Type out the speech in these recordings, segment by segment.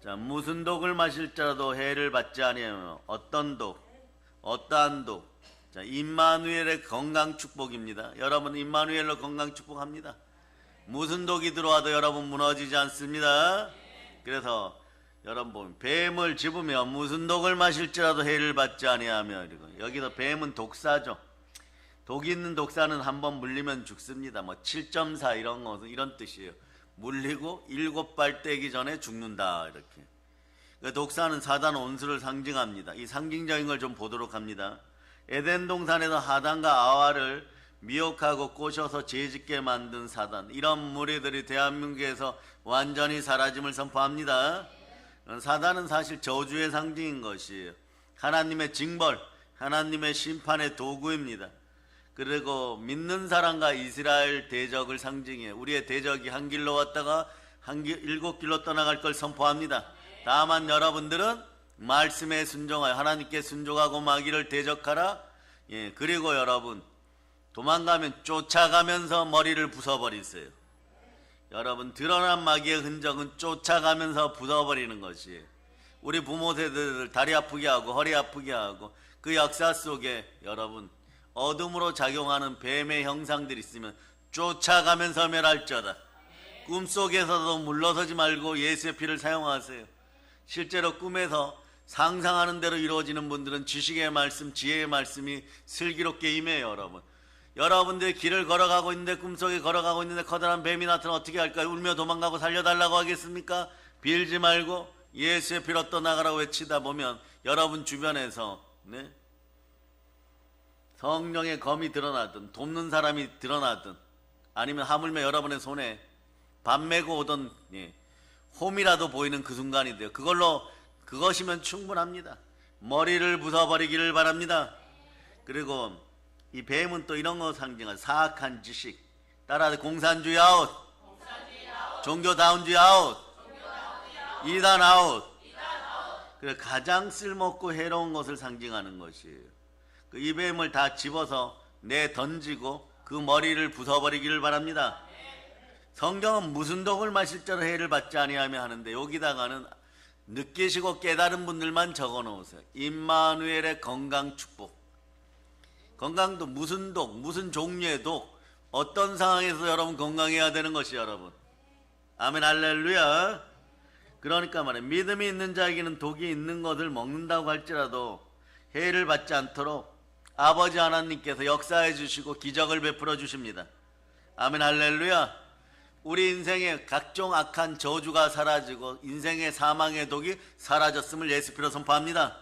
자, 무슨 독을 마실지라도 해를 받지 아니하며 어떤 독, 어떠한 독. 자, 임마누엘의 건강 축복입니다. 여러분 임마누엘로 건강 축복합니다. 무슨 독이 들어와도 여러분 무너지지 않습니다. 그래서 여러분 보면 뱀을 집으며 무슨 독을 마실지라도 해를 받지 아니하며, 그리고 여기서 뱀은 독사죠. 독이 있는 독사는 한번 물리면 죽습니다. 뭐 7.4 이런 거 이런 뜻이에요. 물리고 7발 떼기 전에 죽는다 이렇게. 그러니까 독사는 사단 원수를 상징합니다. 이 상징적인 걸 좀 보도록 합니다. 에덴 동산에서 하단과 아와를 미혹하고 꼬셔서 죄짓게 만든 사단, 이런 무리들이 대한민국에서 완전히 사라짐을 선포합니다. 사단은 사실 저주의 상징인 것이에요. 하나님의 징벌, 하나님의 심판의 도구입니다. 그리고 믿는 사람과 이스라엘 대적을 상징해요. 우리의 대적이 한 길로 왔다가 7길로 떠나갈 걸 선포합니다. 다만 여러분들은 말씀에 순종하여 하나님께 순종하고 마귀를 대적하라. 예, 그리고 여러분 도망가면 쫓아가면서 머리를 부숴버리세요. 여러분 드러난 마귀의 흔적은 쫓아가면서 부숴버리는 것이에요. 우리 부모 세대들 다리 아프게 하고 허리 아프게 하고 그 역사 속에 여러분 어둠으로 작용하는 뱀의 형상들이 있으면 쫓아가면서 멸할지어다. 꿈속에서도 물러서지 말고 예수의 피를 사용하세요. 실제로 꿈에서 상상하는 대로 이루어지는 분들은 지식의 말씀, 지혜의 말씀이 슬기롭게 임해요. 여러분 여러분들이 길을 걸어가고 있는데, 꿈속에 걸어가고 있는데 커다란 뱀이 나타나면 어떻게 할까요? 울며 도망가고 살려달라고 하겠습니까? 빌지 말고 예수의 피로 떠나가라고 외치다 보면 여러분 주변에서 성령의 검이 드러나든 돕는 사람이 드러나든 아니면 하물며 여러분의 손에 밥 메고 오던 홈이라도 보이는 그 순간이 돼요. 그것이면 충분합니다. 머리를 부숴버리기를 바랍니다. 그리고 이 뱀은 또 이런 거 상징하죠. 사악한 지식. 따라서 공산주의 아웃, 종교다운주의 아웃, 이단 아웃. 그래 가장 쓸모없고 해로운 것을 상징하는 것이에요. 이 뱀을 다 집어서 던지고 그 머리를 부숴버리기를 바랍니다. 성경은 무슨 독을 마실지라도 해를 받지 아니하며 하는데, 여기다가는 느끼시고 깨달은 분들만 적어놓으세요. 임마누엘의 건강 축복. 건강도 무슨 독, 무슨 종류의 독, 어떤 상황에서 여러분 건강해야 되는 것이 여러분. 아멘 할렐루야. 그러니까 말이에요. 믿음이 있는 자에게는 독이 있는 것을 먹는다고 할지라도 해를 받지 않도록 아버지 하나님께서 역사해 주시고 기적을 베풀어 주십니다. 아멘 할렐루야. 우리 인생의 각종 악한 저주가 사라지고 인생의 사망의 독이 사라졌음을 예수 피로 선포합니다.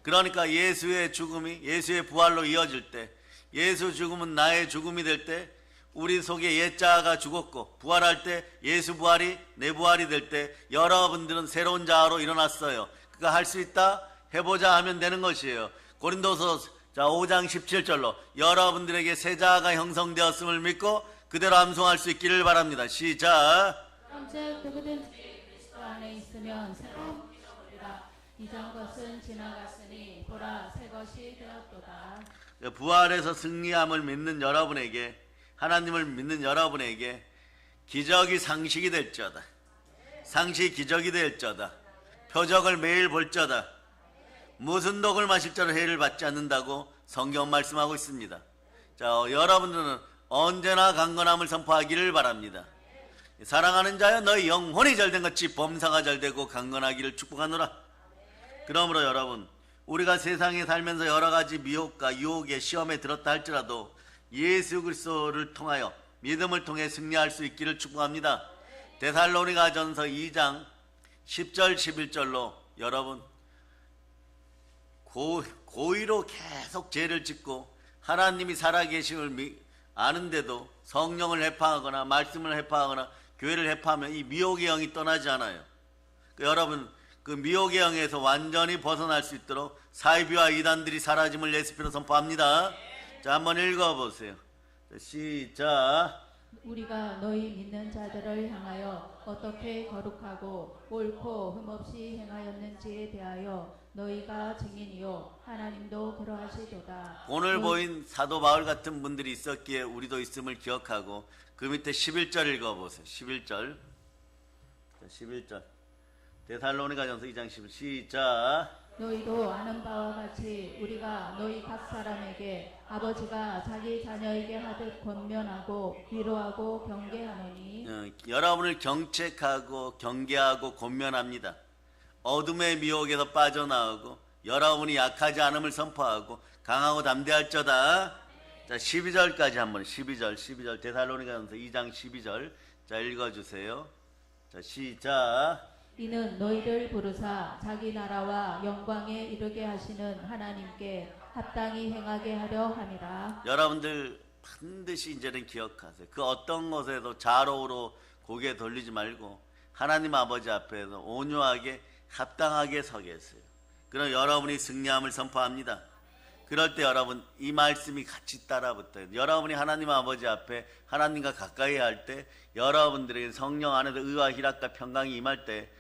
그러니까 예수의 죽음이 예수의 부활로 이어질 때, 예수 죽음은 나의 죽음이 될 때, 우리 속에 옛자아가 죽었고 부활할 때 예수 부활이 내 부활이 될 때 여러분들은 새로운 자아로 일어났어요. 그거 할 수 있다? 해보자 하면 되는 것이에요. 고린도서 5장 17절로 여러분들에게 새 자아가 형성되었음을 믿고 그대로 암송할 수 있기를 바랍니다. 시작. 현재 누구든지 그리스도 안에 있으면 새로운 피조물이라. 이전 것은 지나갔으니 보라 새 것이 되었도다. 부활에서 승리함을 믿는 여러분에게, 하나님을 믿는 여러분에게 기적이 상식이 될지어다. 상식이 기적이 될지어다. 표적을 매일 볼지어다. 무슨 독을 마실지라도 해를 받지 않는다고 성경 말씀하고 있습니다. 자, 여러분들은 언제나 강건함을 선포하기를 바랍니다. 사랑하는 자여 너희 영혼이 잘된 같이 범사가 잘되고 강건하기를 축복하노라. 그러므로 여러분 우리가 세상에 살면서 여러가지 미혹과 유혹의 시험에 들었다 할지라도 예수 그리스도를 통하여 믿음을 통해 승리할 수 있기를 축복합니다. 데살로니가전서 2장 10절 11절로 여러분 고의로 계속 죄를 짓고 하나님이 살아계심을 아는데도 성령을 해파하거나 말씀을 해파하거나 교회를 해파하면 이 미혹의 영이 떠나지 않아요. 여러분 그 미혹의 영에서 완전히 벗어날 수 있도록 사이비와 이단들이 사라짐을 예수 피로 선포합니다. 자, 한번 읽어보세요. 시작. 우리가 너희 믿는 자들을 향하여 어떻게 거룩하고 옳고 흠없이 행하였는지에 대하여 너희가 증인이요 하나님도 그러하시도다. 오늘 보인 사도 바울 같은 분들이 있었기에 우리도 있음을 기억하고 그 밑에 11절 읽어보세요. 11절. 11절. 데살로니가전서 2장 10절 시작. 너희도 아는 바와 같이 우리가 너희 각 사람에게 아버지가 자기 자녀에게 하듯 권면하고 위로하고 경계하노니 여러분을 경책하고 경계하고 권면합니다. 어둠의 미혹에서 빠져나오고 여러분이 약하지 않음을 선포하고 강하고 담대할저다. 자, 12절까지 한번 12절 데살로니가전서 2장 12절 자 읽어주세요. 자 시작. 이는 너희를 부르사 자기 나라와 영광에 이르게 하시는 하나님께 합당히 행하게 하려 함이라. 여러분들 반드시 이제는 기억하세요. 그 어떤 것에도 좌로우로 고개 돌리지 말고 하나님 아버지 앞에서 온유하게 합당하게 서겠어요. 그럼 여러분이 승리함을 선포합니다. 그럴 때 여러분 이 말씀이 같이 따라붙어요. 여러분이 하나님 아버지 앞에 하나님과 가까이 할 때 여러분들에게 성령 안에서 의와 희락과 평강이 임할 때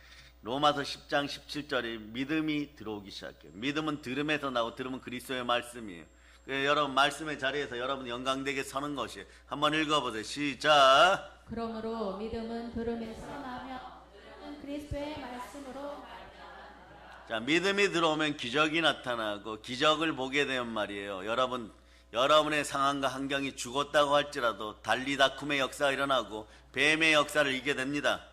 로마서 10장 17절에 믿음이 들어오기 시작해요. 믿음은 들음에서 나고 들음은 그리스도의 말씀이에요. 여러분 말씀의 자리에서 여러분 영광되게 서는 것이에요. 한번 읽어보세요. 시작. 그러므로 믿음은 들음에서 나며 들음은 그리스도의 말씀으로. 자, 믿음이 들어오면 기적이 나타나고 기적을 보게 되면 말이에요. 여러분의 상황과 환경이 죽었다고 할지라도 달리다쿰의 역사가 일어나고 뱀의 역사를 이기게 됩니다.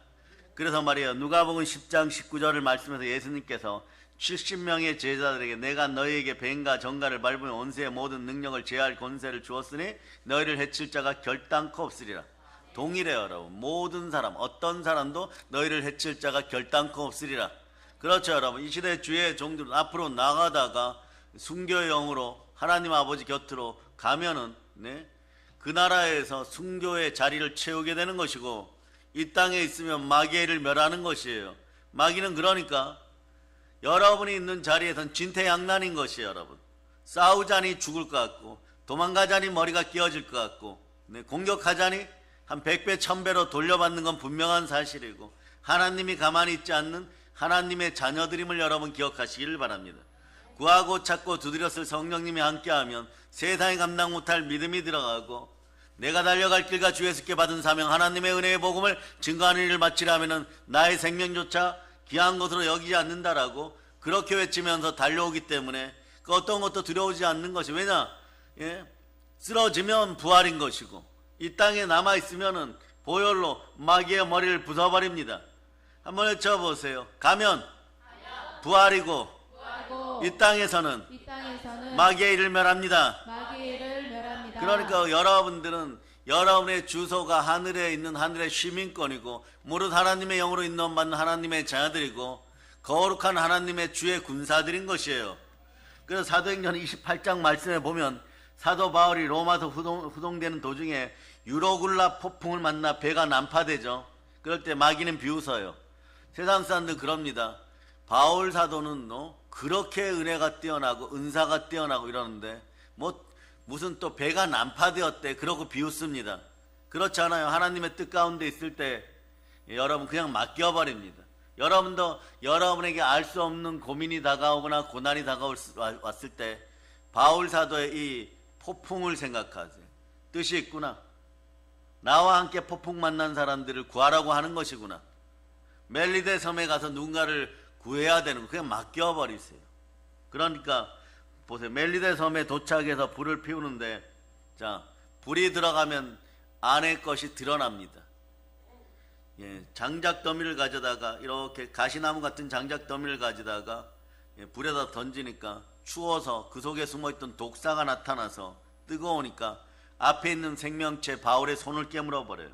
그래서 말이에요. 누가복음 10장 19절을 말씀해서 예수님께서 70명의 제자들에게 내가 너희에게 뱀과 정갈을 밟으며 온세의 모든 능력을 제할 권세를 주었으니 너희를 해칠 자가 결단코 없으리라. 동일해요, 여러분. 모든 사람, 어떤 사람도 너희를 해칠 자가 결단코 없으리라. 그렇죠, 여러분. 이 시대 주의 종들은 앞으로 나가다가 순교의 영으로 하나님 아버지 곁으로 가면은 그 나라에서 순교의 자리를 채우게 되는 것이고 이 땅에 있으면 마귀를 멸하는 것이에요. 마귀는 그러니까 여러분이 있는 자리에선 진퇴양난인 것이에요. 여러분 싸우자니 죽을 것 같고 도망가자니 머리가 끼어질 것 같고 공격하자니 한 100배 1000배로 돌려받는 건 분명한 사실이고 하나님이 가만히 있지 않는 하나님의 자녀들임을 여러분 기억하시기를 바랍니다. 구하고 찾고 두드렸을 성령님이 함께하면 세상에 감당 못할 믿음이 들어가고 내가 달려갈 길과 주 예수께 받은 사명 하나님의 은혜의 복음을 증거하는 일을 마치려 하면은 나의 생명조차 귀한 것으로 여기지 않는다라고 그렇게 외치면서 달려오기 때문에 그 어떤 것도 두려우지 않는 것이 왜냐? 쓰러지면 부활인 것이고 이 땅에 남아있으면은 보혈로 마귀의 머리를 부숴버립니다. 한번 외쳐보세요. 가면 부활이고 이 땅에서는 마귀의 일을 멸합니다. 그러니까 여러분들은 여러분의 주소가 하늘에 있는 하늘의 시민권이고 무릇 하나님의 영으로 인도받는 하나님의 자녀들이고 거룩한 하나님의 주의 군사들인 것이에요. 그래서 사도행전 28장 말씀에 보면 사도 바울이 로마서 후동되는 도중에 유로굴라 폭풍을 만나 배가 난파되죠. 그럴 때 마귀는 비웃어요. 세상 사람들 그럽니다. 바울 사도는 그렇게 은혜가 뛰어나고 은사가 뛰어나고 이러는데 무슨 또 배가 난파되었대 그러고 비웃습니다. 그렇지 않아요. 하나님의 뜻 가운데 있을 때 여러분 그냥 맡겨버립니다. 여러분도 여러분에게 알 수 없는 고민이 다가오거나 고난이 다가왔을 때 바울 사도의 이 폭풍을 생각하세요. 뜻이 있구나. 나와 함께 폭풍 만난 사람들을 구하라고 하는 것이구나. 멜리데 섬에 가서 누군가를 구해야 되는 거 그냥 맡겨버리세요. 그러니까 보세요. 멜리데 섬에 도착해서 불을 피우는데 자 불이 들어가면 안에 것이 드러납니다. 장작 더미를 가져다가 이렇게 가시나무 같은 장작 더미를 가져다가 불에다 던지니까 추워서 그 속에 숨어있던 독사가 나타나서 뜨거우니까 앞에 있는 생명체 바울의 손을 깨물어 버려요.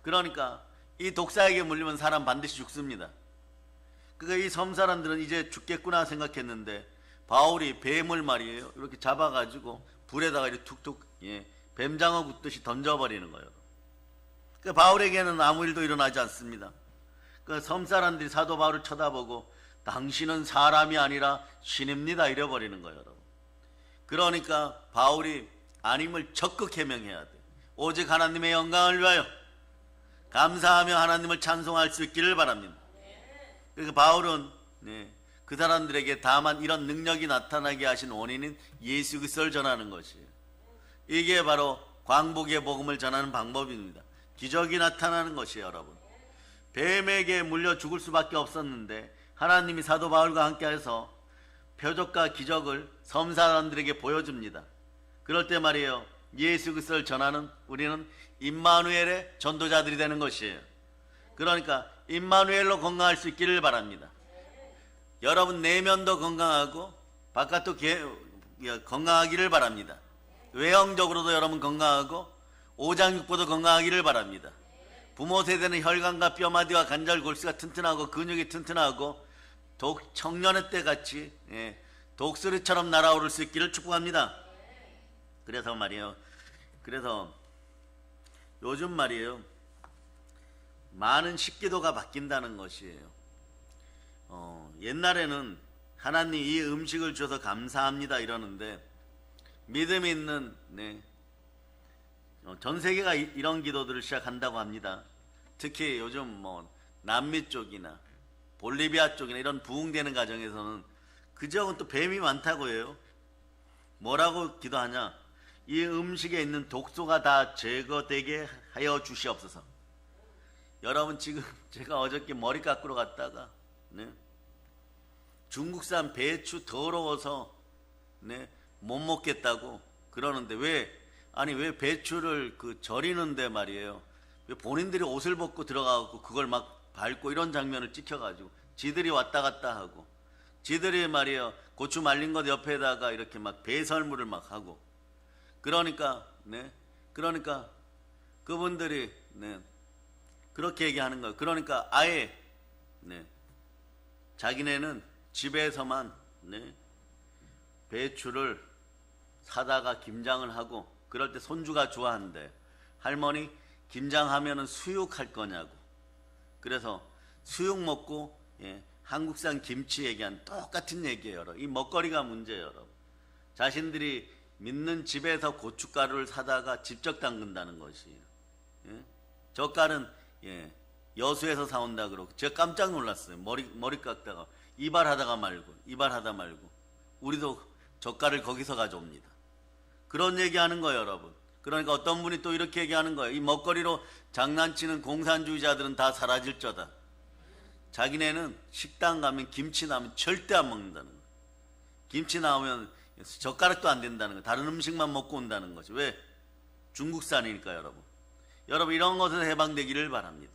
그러니까 이 독사에게 물리면 사람 반드시 죽습니다. 그러니까 이 섬 사람들은 이제 죽겠구나 생각했는데 바울이 뱀을 말이에요 이렇게 잡아가지고 불에다가 이렇게 툭툭 뱀장어 굽듯이 던져버리는 거예요. 그러니까 바울에게는 아무 일도 일어나지 않습니다. 그 섬 사람들이 사도 바울을 쳐다보고 당신은 사람이 아니라 신입니다 이래버리는 거예요. 여러분. 그러니까 바울이 아님을 적극 해명해야 돼. 오직 하나님의 영광을 위하여 감사하며 하나님을 찬송할 수 있기를 바랍니다. 그래서 바울은 그 사람들에게 다만 이런 능력이 나타나게 하신 원인은 예수 그리스도를 전하는 것이에요. 이게 바로 광복의 복음을 전하는 방법입니다. 기적이 나타나는 것이에요. 여러분 뱀에게 물려 죽을 수밖에 없었는데 하나님이 사도 바울과 함께해서 표적과 기적을 섬 사람들에게 보여줍니다. 그럴 때 말이에요, 예수 그리스도를 전하는 우리는 임마누엘의 전도자들이 되는 것이에요. 그러니까 임마누엘로 건강할 수 있기를 바랍니다. 여러분 내면도 건강하고 바깥도 건강하기를 바랍니다. 외형적으로도 여러분 건강하고 오장육부도 건강하기를 바랍니다. 부모 세대는 혈관과 뼈마디와 관절 골수가 튼튼하고 근육이 튼튼하고 청년의 때 같이 독수리처럼 날아오를 수 있기를 축복합니다. 그래서 말이에요, 그래서 요즘 말이에요, 많은 식기도가 바뀐다는 것이에요. 옛날에는 하나님 이 음식을 줘서 감사합니다 이러는데, 믿음이 있는 전 세계가 이런 기도들을 시작한다고 합니다. 특히 요즘 뭐 남미 쪽이나 볼리비아 쪽이나 이런 부흥되는 가정에서는 그 지역은 또 뱀이 많다고 해요. 뭐라고 기도하냐? 이 음식에 있는 독소가 다 제거되게 하여 주시옵소서. 여러분 지금 제가 어저께 머리 깎으러 갔다가 중국산 배추 더러워서 못 먹겠다고 그러는데 왜 배추를 절이는데 말이에요, 왜 본인들이 옷을 벗고 들어가고 그걸 막 밟고 이런 장면을 찍혀가지고 지들이 왔다 갔다 하고, 지들이 말이에요 고추 말린 것 옆에다가 이렇게 막 배설물을 막 하고, 그러니까 그분들이 그렇게 얘기하는 거예요. 그러니까 아예 자기네는 집에서만 배추를 사다가 김장을 하고, 그럴 때 손주가 좋아한대. 할머니 김장하면은 수육할 거냐고. 그래서 수육 먹고 한국산 김치 얘기한 똑같은 얘기예요. 여러분. 이 먹거리가 문제예요. 여러분. 자신들이 믿는 집에서 고춧가루를 사다가 직접 담근다는 것이에요. 젓갈은 여수에서 사온다 그러고, 제가 깜짝 놀랐어요. 머리 깎다가 이발하다 말고 우리도 젓갈을 거기서 가져옵니다. 그런 얘기하는 거예요, 여러분. 그러니까 어떤 분이 또 이렇게 얘기하는 거예요. 이 먹거리로 장난치는 공산주의자들은 다 사라질 거다. 자기네는 식당 가면 김치 나오면 절대 안 먹는다는 거예요. 김치 나오면 젓가락도 안 된다는 거예요. 다른 음식만 먹고 온다는 거죠. 왜? 중국산이니까. 여러분 이런 것에서 해방되기를 바랍니다.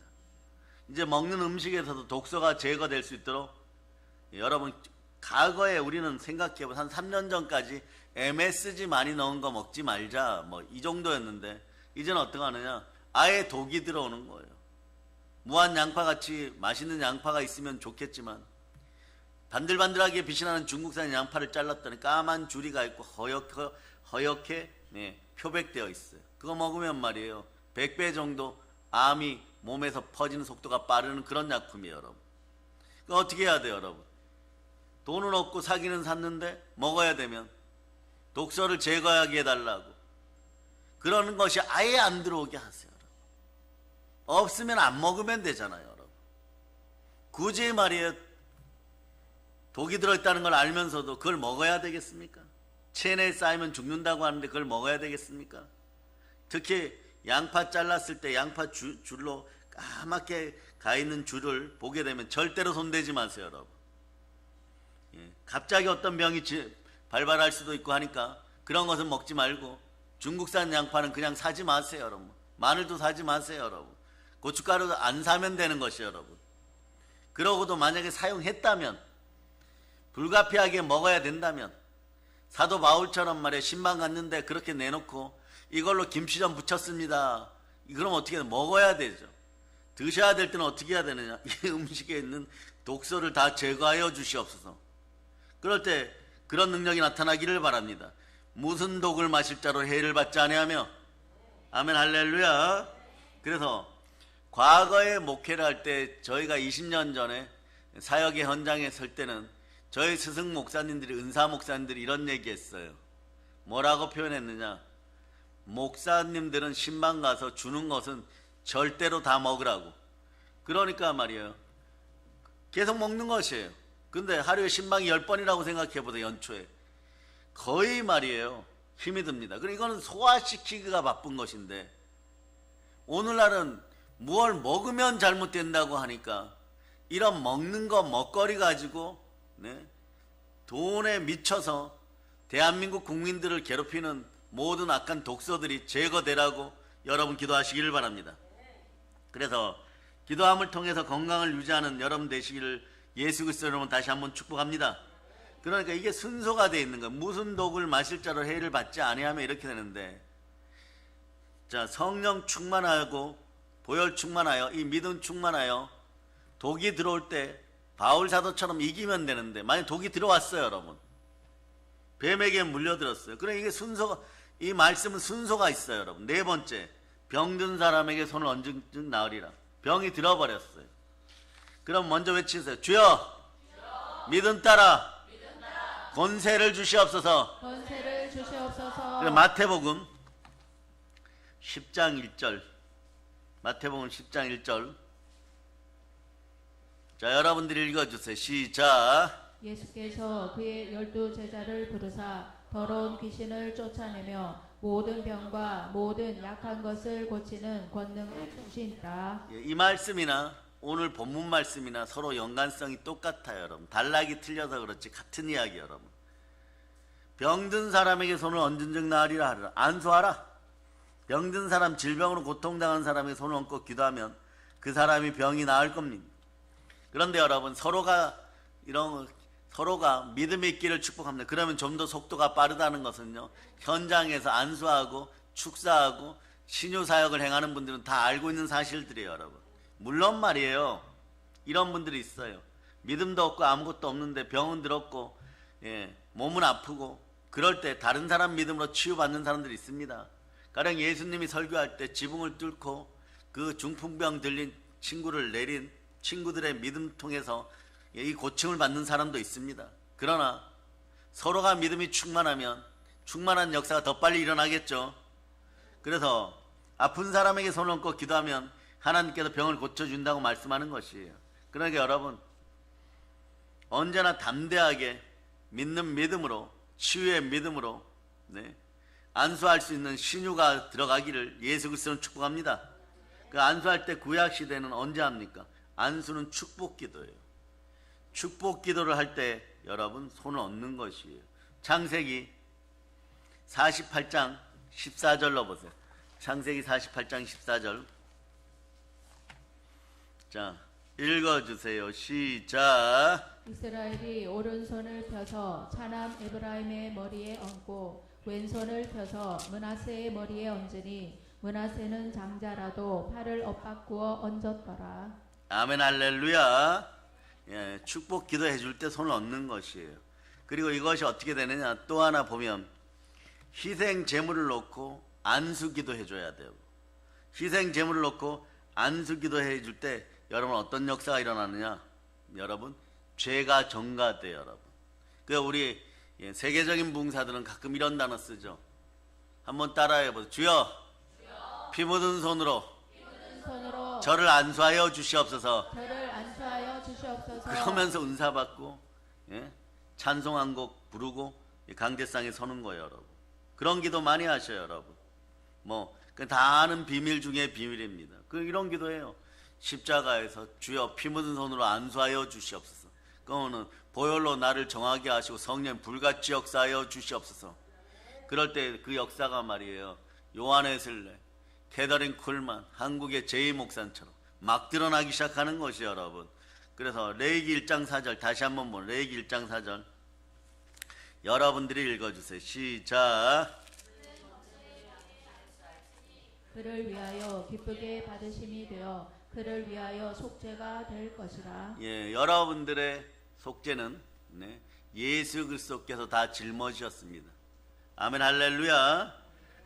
이제 먹는 음식에서도 독소가 제거될 수 있도록, 여러분 과거에 우리는 생각해보면 한 3년 전까지 MSG 많이 넣은 거 먹지 말자 뭐 이 정도였는데, 이제는 어떻게 하느냐, 아예 독이 들어오는 거예요. 무한 양파같이 맛있는 양파가 있으면 좋겠지만 반들반들하게 빛이 나는 중국산 양파를 잘랐더니 까만 주리가 있고 허옇게 표백되어 있어요. 그거 먹으면 말이에요 100배 정도 암이 몸에서 퍼지는 속도가 빠르는 그런 약품이에요. 여러분 그거 어떻게 해야 돼요? 여러분 돈은 없고 사기는 샀는데 먹어야 되면 독소를 제거하게 해달라고, 그러는 것이 아예 안 들어오게 하세요. 여러분. 없으면 안 먹으면 되잖아요. 여러분. 굳이 말이에요 독이 들어있다는 걸 알면서도 그걸 먹어야 되겠습니까? 체내에 쌓이면 죽는다고 하는데 그걸 먹어야 되겠습니까? 특히 양파 잘랐을 때 양파 줄로 까맣게 가 있는 줄을 보게 되면 절대로 손대지 마세요. 여러분. 갑자기 어떤 병이 발발할 수도 있고 하니까 그런 것은 먹지 말고, 중국산 양파는 그냥 사지 마세요. 여러분. 마늘도 사지 마세요. 여러분. 고춧가루도 안 사면 되는 것이에요. 여러분. 그러고도 만약에 사용했다면, 불가피하게 먹어야 된다면, 사도 바울처럼 말이에요 신방 갔는데 그렇게 내놓고 이걸로 김치전 부쳤습니다. 그럼 어떻게 먹어야 되죠. 드셔야 될 때는 어떻게 해야 되느냐, 이 음식에 있는 독소를 다 제거하여 주시옵소서. 그럴 때 그런 능력이 나타나기를 바랍니다. 무슨 독을 마실 자로 해를 받지 아니하며. 아멘 할렐루야. 그래서 과거에 목회를 할 때 저희가 20년 전에 사역의 현장에 설 때는 저희 스승 목사님들이, 은사 목사님들이 이런 얘기했어요. 뭐라고 표현했느냐, 목사님들은 신방 가서 주는 것은 절대로 다 먹으라고. 그러니까 말이에요 계속 먹는 것이에요. 근데 하루에 신방이 10번이라고 생각해보세요. 연초에 거의 말이에요 힘이 듭니다. 그럼 이거는 소화시키기가 바쁜 것인데, 오늘날은 무얼 먹으면 잘못된다고 하니까 이런 먹는 거 먹거리 가지고 돈에 미쳐서 대한민국 국민들을 괴롭히는 모든 악한 독소들이 제거되라고 여러분 기도하시기를 바랍니다. 그래서 기도함을 통해서 건강을 유지하는 여러분 되시기를 예수 그리스도 이름으로 다시 한번 축복합니다. 그러니까 이게 순서가 되어 있는 거예요. 무슨 독을 마실 자로 해를 받지 아니하면 이렇게 되는데, 자, 성령 충만하고 보혈 충만하여 이 믿음 충만하여 독이 들어올 때 바울 사도처럼 이기면 되는데, 만약 독이 들어왔어요, 여러분. 뱀에게 물려들었어요. 그럼 이게 순서가, 이 말씀은 순서가 있어요, 여러분. 네 번째, 병든 사람에게 손을 얹은 즉 나으리라. 병이 들어버렸어요. 그럼 먼저 외치세요. 주여, 믿음 따라 권세를 주시옵소서. 권세를 주시옵소서. 그럼 마태복음 10장 1절. 마태복음 10장 1절. 자, 여러분들이 읽어주세요. 시작. 예수께서 그의 12제자를 부르사 더러운 귀신을 쫓아내며 모든 병과 모든 약한 것을 고치는 권능을 주신다. 이 말씀이나 오늘 본문 말씀이나 서로 연관성이 똑같아요, 여러분. 단락이 틀려서 그렇지 같은 이야기, 여러분. 병든 사람에게 손을 얹은 즉 나으리라 하리라. 안수하라. 병든 사람, 질병으로 고통당한 사람에게 손을 얹고 기도하면 그 사람이 병이 나을 겁니다. 그런데 여러분, 서로가 믿음의 있기를 축복합니다. 그러면 좀 더 속도가 빠르다는 것은요, 현장에서 안수하고 축사하고 신유사역을 행하는 분들은 다 알고 있는 사실들이에요, 여러분. 물론 말이에요, 이런 분들이 있어요. 믿음도 없고 아무것도 없는데 병은 들었고 몸은 아프고 그럴 때 다른 사람 믿음으로 치유받는 사람들이 있습니다. 가령 예수님이 설교할 때 지붕을 뚫고 그 중풍병 들린 친구를 내린 친구들의 믿음 통해서 이 고침을 받는 사람도 있습니다. 그러나 서로가 믿음이 충만하면 충만한 역사가 더 빨리 일어나겠죠. 그래서 아픈 사람에게 손을 얹고 기도하면 하나님께서 병을 고쳐준다고 말씀하는 것이에요. 그러니까 여러분, 언제나 담대하게 믿는 믿음으로, 치유의 믿음으로 안수할 수 있는 신유가 들어가기를 예수 그리스도는 축복합니다. 그 안수할 때 구약 시대는 언제 합니까? 안수는 축복 기도예요. 축복 기도를 할 때 여러분 손을 얹는 것이에요. 창세기 48장 14절로 보세요. 창세기 48장 14절. 자, 읽어주세요. 시작. 이스라엘이 오른손을 펴서 차남 에브라임의 머리에 얹고 왼손을 펴서 므낫세의 머리에 얹으니 므낫세는 장자라도 팔을 엇바꾸어 얹었더라. 아멘 할렐루야. 예, 축복 기도해 줄 때 손을 얹는 것이에요. 그리고 이것이 어떻게 되느냐, 또 하나 보면 희생 제물을 놓고 안수 기도해 줘야 돼요. 희생 제물을 놓고 안수 기도해 줄 때 여러분 어떤 역사가 일어나느냐, 여러분 죄가 전가돼요, 여러분. 그 우리 세계적인 봉사들은 가끔 이런 단어 쓰죠. 한번 따라해 보세요. 주여, 피 묻은 손으로 저를 안수하여 주시옵소서. 저를 안수하여 주시옵소서. 그러면서 은사 받고 찬송 한 곡 부르고 강대상에 서는 거예요, 여러분. 그런 기도 많이 하셔요, 여러분. 다 아는 비밀 중에 비밀입니다. 이런 기도예요. 십자가에서 주여 피 묻은 손으로 안수하여 주시옵소서. 그거는 보혈로 나를 정하게 하시고 성령 불같이 역사하여 주시옵소서. 그럴 때 그 역사가 말이에요, 요한의 슬레, 캐더린 쿨만, 한국의 제이 목사처럼 막 드러나기 시작하는 것이에요, 여러분. 그래서 레위기 1장 4절 다시 한번 보는 레위기 1장 4절 여러분들이 읽어주세요. 시작. 그를 위하여 기쁘게 받으심이 되어 그를 위하여 속죄가 될 것이라. 예, 여러분들의 속죄는 예수 그리스도께서 다 짊어지셨습니다. 아멘 할렐루야.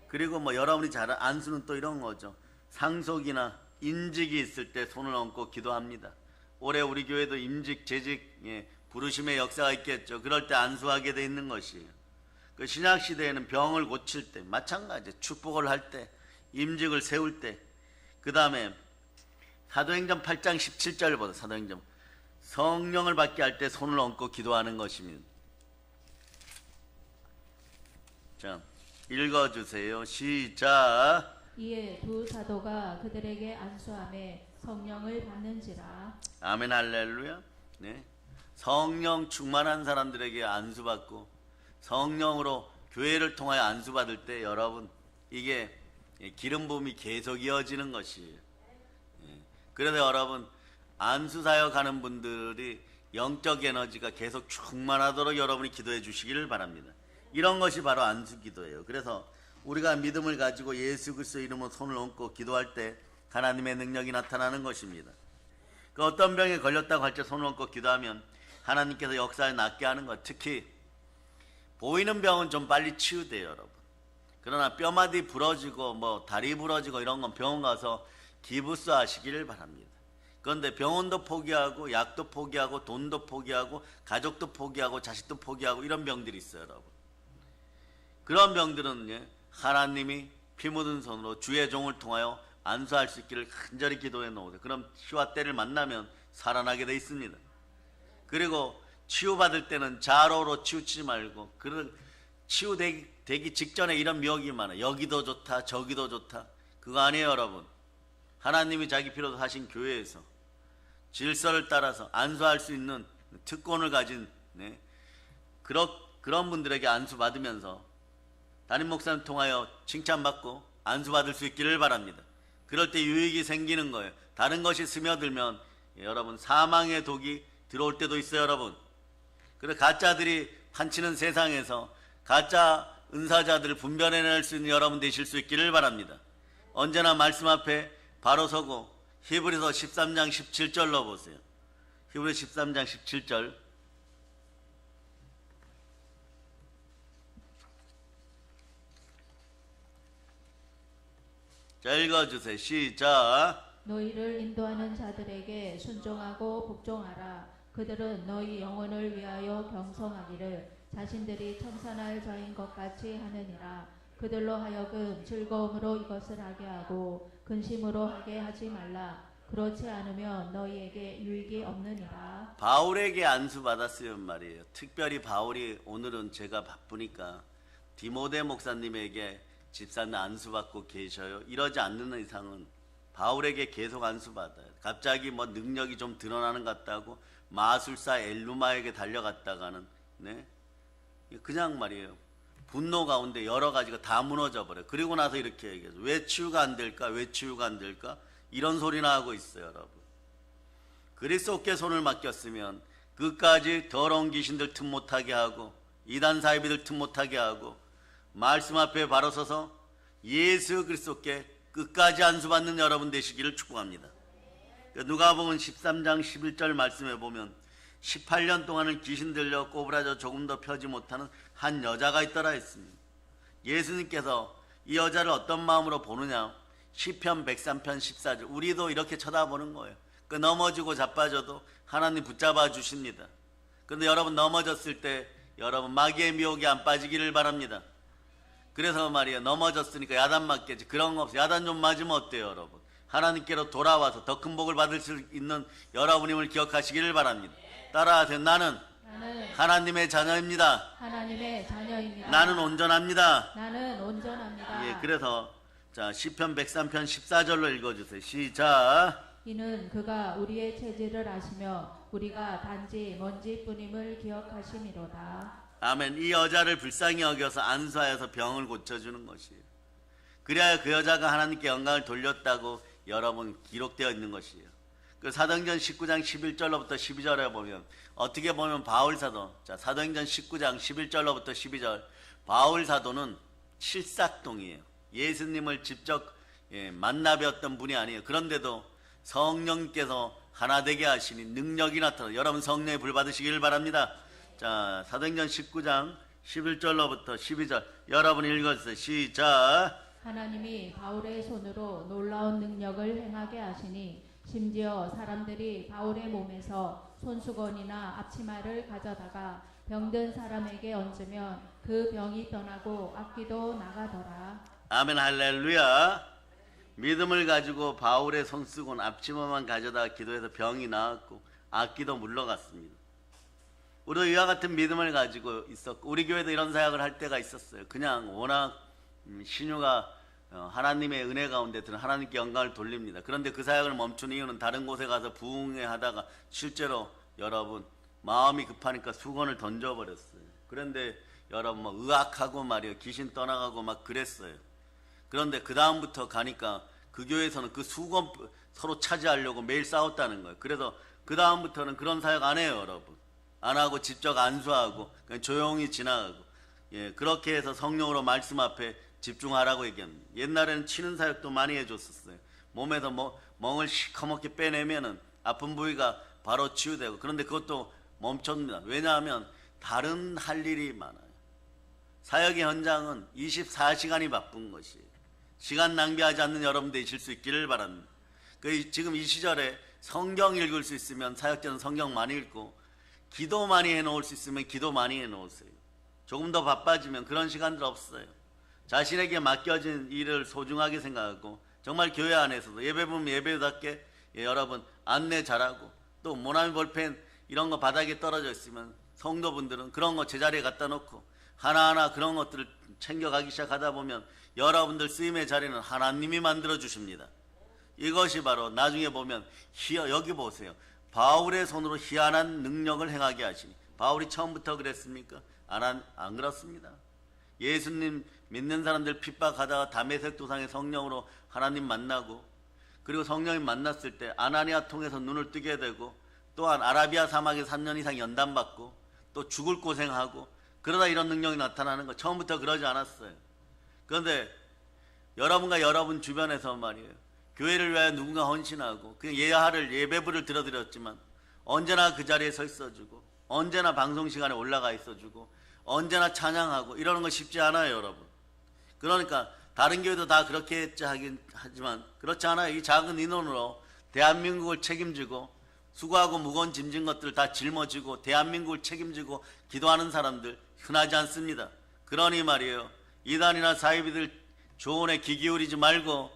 그리고 여러분이 잘 안수는 또 이런 거죠. 상속이나 임직이 있을 때 손을 얹고 기도합니다. 올해 우리 교회도 임직, 재직, 부르심의 역사가 있겠죠. 그럴 때 안수하게 돼 있는 것이에요. 그 신약 시대에는 병을 고칠 때 마찬가지, 축복을 할 때, 임직을 세울 때, 그 다음에 사도행전 8장 17절 보세요. 사도행전 성령을 받게 할 때 손을 얹고 기도하는 것입니다. 자, 읽어주세요. 시작. 이에 두 사도가 그들에게 안수하매 성령을 받는지라. 아멘 할렐루야. 네. 성령 충만한 사람들에게 안수받고 성령으로 교회를 통하여 안수받을 때 여러분 이게 기름 부음이 계속 이어지는 것이에요. 그래서 여러분 안수 사역하는 분들이 영적 에너지가 계속 충만하도록 여러분이 기도해 주시기를 바랍니다. 이런 것이 바로 안수 기도예요. 그래서 우리가 믿음을 가지고 예수 그리스도 이름으로 손을 얹고 기도할 때 하나님의 능력이 나타나는 것입니다. 그 어떤 병에 걸렸다고 할 때 손을 얹고 기도하면 하나님께서 역사에 낫게 하는 것. 특히 보이는 병은 좀 빨리 치유돼요, 여러분. 그러나 뼈마디 부러지고 뭐 다리 부러지고 이런 건 병원 가서 기부스 하시기를 바랍니다. 그런데 병원도 포기하고 약도 포기하고 돈도 포기하고 가족도 포기하고 자식도 포기하고 이런 병들이 있어요, 여러분. 그런 병들은 하나님이 피 묻은 손으로 주의 종을 통하여 안수할 수 있기를 간절히 기도해 놓으세요. 그럼 시와 때를 만나면 살아나게 돼 있습니다. 그리고 치유받을 때는 자로로 치우치지 말고 치유되기 직전에 이런 미혹이 많아요. 여기도 좋다 저기도 좋다. 그거 아니에요, 여러분. 하나님이 자기 피로 하신 교회에서 질서를 따라서 안수할 수 있는 특권을 가진 그런 분들에게 안수받으면서 담임 목사님 통하여 칭찬받고 안수받을 수 있기를 바랍니다. 그럴 때 유익이 생기는 거예요. 다른 것이 스며들면 여러분 사망의 독이 들어올 때도 있어요, 여러분. 그래서 가짜들이 판치는 세상에서 가짜 은사자들을 분별해낼 수 있는 여러분 되실 수 있기를 바랍니다. 언제나 말씀 앞에 바로 서고 히브리서 13장 17절로 보세요. 히브리서 13장 17절. 자, 읽어주세요. 시작. 너희를 인도하는 자들에게 순종하고 복종하라. 그들은 너희 영혼을 위하여 경성하기를 자신들이 청산할 자인 것 같이 하느니라. 그들로 하여금 즐거움으로 이것을 하게 하고 근심으로 하게 하지 말라. 그렇지 않으면 너희에게 유익이 없느니라. 바울에게 안수받았어요 말이에요. 특별히 바울이 오늘은 제가 바쁘니까 디모데 목사님에게 집사님 안수받고 계셔요. 이러지 않는 이상은 바울에게 계속 안수받아요. 갑자기 뭐 능력이 좀 드러나는 것 같다고 마술사 엘루마에게 달려갔다가는 그냥 말이에요. 분노 가운데 여러 가지가 다 무너져 버려요. 그리고 나서 이렇게 얘기해요. 왜 치유가 안 될까? 왜 치유가 안 될까? 이런 소리나 하고 있어요, 여러분. 그리스도께 손을 맡겼으면 끝까지 더러운 귀신들 틈 못하게 하고 이단 사이비들 틈 못하게 하고 말씀 앞에 바로 서서 예수 그리스도께 끝까지 안수받는 여러분 되시기를 축복합니다. 누가복음 13장 11절 말씀에 보면 18년 동안은 귀신 들려 꼬부라져 조금도 펴지 못하는 한 여자가 있더라 했습니다. 예수님께서 이 여자를 어떤 마음으로 보느냐. 시편 103편 14절. 우리도 이렇게 쳐다보는 거예요. 넘어지고 자빠져도 하나님 붙잡아 주십니다. 그런데 여러분 넘어졌을 때 여러분 마귀의 미혹에 안 빠지기를 바랍니다. 그래서 말이에요. 넘어졌으니까 야단 맞겠지. 그런 거 없어요. 야단 좀 맞으면 어때요, 여러분? 하나님께로 돌아와서 더 큰 복을 받을 수 있는 여러분임을 기억하시기를 바랍니다. 따라하세요. 나는 하나님의 자녀입니다. 하나님의 자녀입니다. 나는 온전합니다. 나는 온전합니다. 예, 그래서 자 시편 103편 14절로 읽어주세요. 시작. 이는 그가 우리의 체질을 아시며 우리가 단지 먼지뿐임을 기억하심이로다. 아멘. 이 여자를 불쌍히 여겨서 안수하여서 병을 고쳐주는 것이에요. 그래야 그 여자가 하나님께 영광을 돌렸다고 여러분 기록되어 있는 것이에요. 그 사도행전 19장 11절로부터 12절에 보면 어떻게 보면 바울 사도, 자 사도행전 19장 11절로부터 12절, 바울 사도는 칠삭동이에요. 예수님을 직접 만나 뵈었던 분이 아니에요. 그런데도 성령께서 하나 되게 하시니 능력이 나타나. 여러분 성령의 불 받으시기를 바랍니다. 자 사도행전 19장 11절로부터 12절 여러분 읽어주세요. 시작. 하나님이 바울의 손으로 놀라운 능력을 행하게 하시니 심지어 사람들이 바울의 몸에서 손수건이나 앞치마를 가져다가 병든 사람에게 얹으면 그 병이 떠나고 악기도 나가더라. 아멘 할렐루야. 믿음을 가지고 바울의 손수건 앞치마만 가져다가 기도해서 병이 나았고 악기도 물러갔습니다. 우리도 이와 같은 믿음을 가지고 있었고 우리 교회도 이런 사역을 할 때가 있었어요. 그냥 워낙 신유가 하나님의 은혜 가운데 드는 하나님께 영광을 돌립니다. 그런데 그 사역을 멈춘 이유는 다른 곳에 가서 부흥회 하다가 실제로 여러분 마음이 급하니까 수건을 던져버렸어요. 그런데 여러분 막 의학하고 말이요 귀신 떠나가고 막 그랬어요. 그런데 그 다음부터 가니까 그 교회에서는 그 수건 서로 차지하려고 매일 싸웠다는 거예요. 그래서 그 다음부터는 그런 사역 안 해요, 여러분. 안 하고 직접 안수하고 그냥 조용히 지나가고, 예, 그렇게 해서 성령으로 말씀 앞에 집중하라고 얘기합니다. 옛날에는 치는 사역도 많이 해줬었어요. 몸에서 멍을 시커멓게 빼내면은 아픈 부위가 바로 치유되고. 그런데 그것도 멈췄습니다. 왜냐하면 다른 할 일이 많아요. 사역의 현장은 24시간이 바쁜 것이에요. 시간 낭비하지 않는 여러분 되실 수 있기를 바랍니다. 지금 이 시절에 성경 읽을 수 있으면 사역자는 성경 많이 읽고, 기도 많이 해놓을 수 있으면 기도 많이 해놓으세요. 조금 더 바빠지면 그런 시간들 없어요. 자신에게 맡겨진 일을 소중하게 생각하고, 정말 교회 안에서도 예배 보면 예배답게, 예, 여러분 안내 잘하고, 또 모나미 볼펜 이런 거 바닥에 떨어져 있으면 성도분들은 그런 거 제자리에 갖다 놓고 하나하나 그런 것들을 챙겨가기 시작하다 보면 여러분들 쓰임의 자리는 하나님이 만들어 주십니다. 이것이 바로 나중에 보면 여기 보세요. 바울의 손으로 희한한 능력을 행하게 하시니. 바울이 처음부터 그랬습니까? 안 그렇습니다. 예수님 믿는 사람들 핍박하다가 다메섹 도상의 성령으로 하나님 만나고, 그리고 성령이 만났을 때 아나니아 통해서 눈을 뜨게 되고, 또한 아라비아 사막에 3년 이상 연단받고 또 죽을 고생하고, 그러다 이런 능력이 나타나는 거 처음부터 그러지 않았어요. 그런데 여러분과 여러분 주변에서 말이에요, 교회를 위하여 누군가 헌신하고 그냥 예배부를 들어드렸지만 언제나 그 자리에 서 있어주고, 언제나 방송 시간에 올라가 있어주고, 언제나 찬양하고, 이러는 거 쉽지 않아요, 여러분. 그러니까 다른 교회도 다 그렇게 했지 하지만 그렇지 않아요. 이 작은 인원으로 대한민국을 책임지고 수고하고 무거운 짐진 것들을 다 짊어지고 대한민국을 책임지고 기도하는 사람들 흔하지 않습니다. 그러니 말이에요, 이단이나 사이비들 조언에 귀 기울이지 말고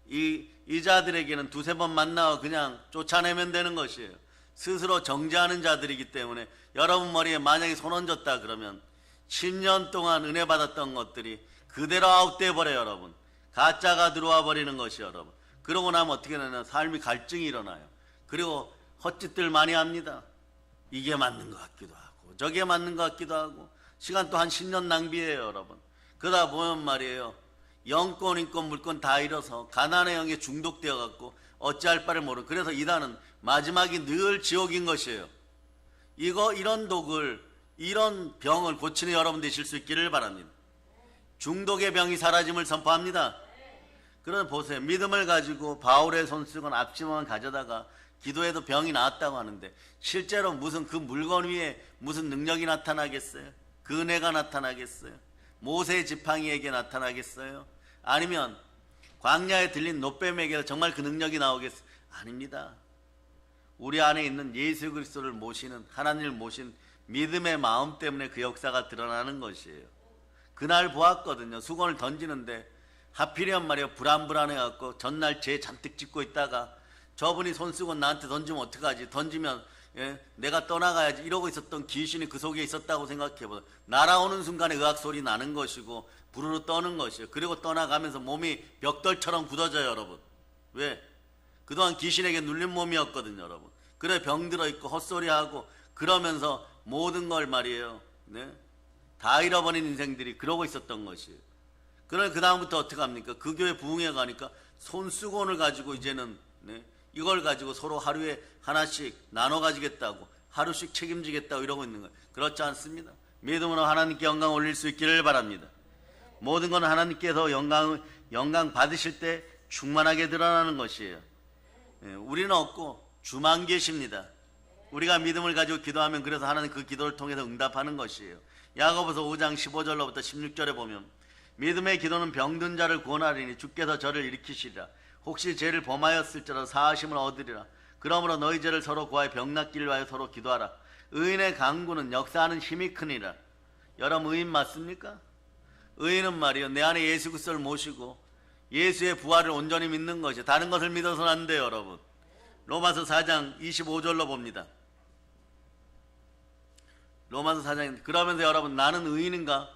이 자들에게는 두세 번 만나고 그냥 쫓아내면 되는 것이에요. 스스로 정죄하는 자들이기 때문에 여러분 머리에 만약에 손 얹었다 그러면 10년 동안 은혜 받았던 것들이 그대로 아웃돼 버려요, 여러분. 가짜가 들어와 버리는 것이, 여러분. 그러고 나면 어떻게 되냐면 삶이 갈증이 일어나요. 그리고 헛짓들 많이 합니다. 이게 맞는 것 같기도 하고 저게 맞는 것 같기도 하고, 시간 또 한 10년 낭비해요, 여러분. 그러다 보면 말이에요, 영권 인권 물권 다 잃어서 가난의 영에 중독되어 갖고 어찌할 바를 모르고, 그래서 이단은 마지막이 늘 지옥인 것이에요. 이런 독을, 이런 병을 고치는 여러분 되실 수 있기를 바랍니다. 중독의 병이 사라짐을 선포합니다. 그럼 보세요, 믿음을 가지고 바울의 손수건 앞치마만 가져다가 기도해도 병이 나았다고 하는데, 실제로 무슨 그 물건 위에 무슨 능력이 나타나겠어요? 그 은혜가 나타나겠어요? 모세 지팡이에게 나타나겠어요? 아니면 광야에 들린 노뱀에게 정말 그 능력이 나오겠어요? 아닙니다. 우리 안에 있는 예수 그리스도를 모시는, 하나님을 모신 믿음의 마음 때문에 그 역사가 드러나는 것이에요. 그날 보았거든요. 수건을 던지는데 하필이면 말이에요, 불안해갖고 전날 죄 잔뜩 짓고 있다가 저분이 손수건 나한테 던지면 어떡하지? 던지면, 예, 내가 떠나가야지, 이러고 있었던 귀신이 그 속에 있었다고 생각해보세요. 날아오는 순간에 의학 소리 나는 것이고 부르르 떠는 것이에요. 그리고 떠나가면서 몸이 벽돌처럼 굳어져요, 여러분. 왜? 그동안 귀신에게 눌린 몸이었거든요, 여러분. 그래 병 들어있고 헛소리하고 그러면서 모든 걸 말이에요, 네? 다 잃어버린 인생들이 그러고 있었던 것이에요. 그러면 그 다음부터 어떻게 합니까? 그 교회 부흥회 가니까 손수건을 가지고 이제는, 네, 이걸 가지고 서로 하루에 하나씩 나눠 가지겠다고, 하루씩 책임지겠다고 이러고 있는 거예요. 그렇지 않습니다. 믿음으로 하나님께 영광 올릴 수 있기를 바랍니다. 모든 건 하나님께서 영광 받으실 때 충만하게 드러나는 것이에요. 예, 우리는 없고 주만 계십니다. 우리가 믿음을 가지고 기도하면 그래서 하나님 그 기도를 통해서 응답하는 것이에요. 야고보서 5장 15절로부터 16절에 보면, 믿음의 기도는 병든 자를 구원하리니 주께서 저를 일으키시리라. 혹시 죄를 범하였을지라도 사하심을 얻으리라. 그러므로 너희 죄를 서로 구하여 병 낫기를 위하여 서로 기도하라. 의인의 강구는 역사하는 힘이 크니라. 여러분, 의인 맞습니까? 의인은 말이요, 내 안에 예수 그리스도를 모시고 예수의 부활을 온전히 믿는 것이, 다른 것을 믿어서는 안 돼요, 여러분. 로마서 4장 25절로 봅니다. 로마서 4장. 그러면서 여러분, 나는 의인인가?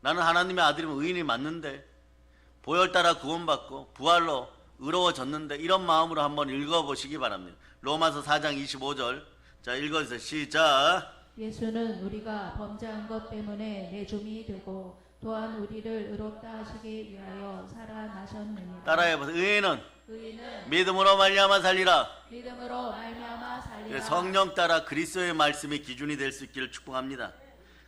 나는 하나님의 아들이면 의인이 맞는데 보혈 따라 구원받고 부활로 의로워졌는데 이런 마음으로 한번 읽어보시기 바랍니다. 로마서 4장 25절. 자, 읽어주세요. 시작. 예수는 우리가 범죄한 것 때문에 내줌이 되고 또한 우리를 의롭다 하시기 위하여 살아나셨느니라. 따라해보세요. 의인은 의인은 믿음으로 말미암아 살리라. 믿음으로 말미암아 살리라. 성령 따라 그리스도의 말씀이 기준이 될 수 있기를 축복합니다.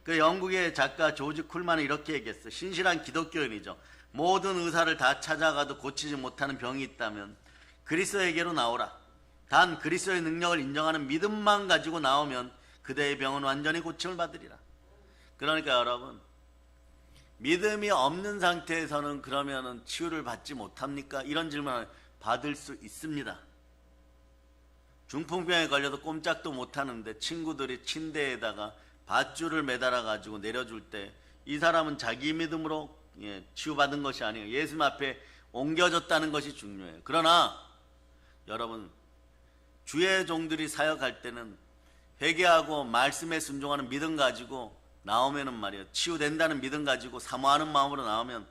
그 영국의 작가 조지 쿨만은 이렇게 얘기했어요. 신실한 기독교인이죠. 모든 의사를 다 찾아가도 고치지 못하는 병이 있다면 그리스도에게로 나오라. 단 그리스도의 능력을 인정하는 믿음만 가지고 나오면 그대의 병은 완전히 고침을 받으리라. 그러니까 여러분, 믿음이 없는 상태에서는 그러면은 치유를 받지 못합니까? 이런 질문을 받을 수 있습니다. 중풍병에 걸려도 꼼짝도 못하는데 친구들이 침대에다가 밧줄을 매달아 가지고 내려줄 때 이 사람은 자기 믿음으로 치유받은 것이 아니에요. 예수님 앞에 옮겨졌다는 것이 중요해요. 그러나 여러분, 주의 종들이 사역할 때는 회개하고 말씀에 순종하는 믿음 가지고 나오면은 말이에요, 치유된다는 믿음 가지고 사모하는 마음으로 나오면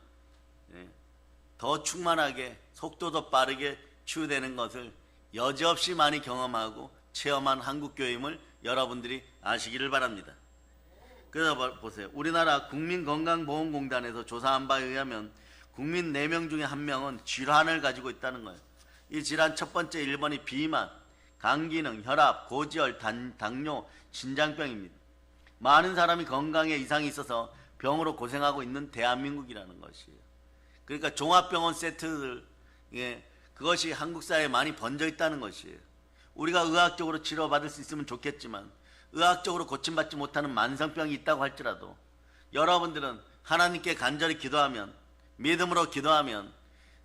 더 충만하게 속도도 빠르게 치유되는 것을 여지없이 많이 경험하고 체험한 한국교회임을 여러분들이 아시기를 바랍니다. 그래서 보세요. 우리나라 국민건강보험공단에서 조사한 바에 의하면 국민 4명 중에 1명은 질환을 가지고 있다는 거예요. 이 질환 첫 번째 1번이 비만, 간기능, 혈압, 고지혈, 당뇨, 신장병입니다. 많은 사람이 건강에 이상이 있어서 병으로 고생하고 있는 대한민국이라는 것이에요. 그러니까 종합병원 세트들, 그것이 한국 사회에 많이 번져 있다는 것이에요. 우리가 의학적으로 치료받을 수 있으면 좋겠지만 의학적으로 고침받지 못하는 만성병이 있다고 할지라도 여러분들은 하나님께 간절히 기도하면, 믿음으로 기도하면,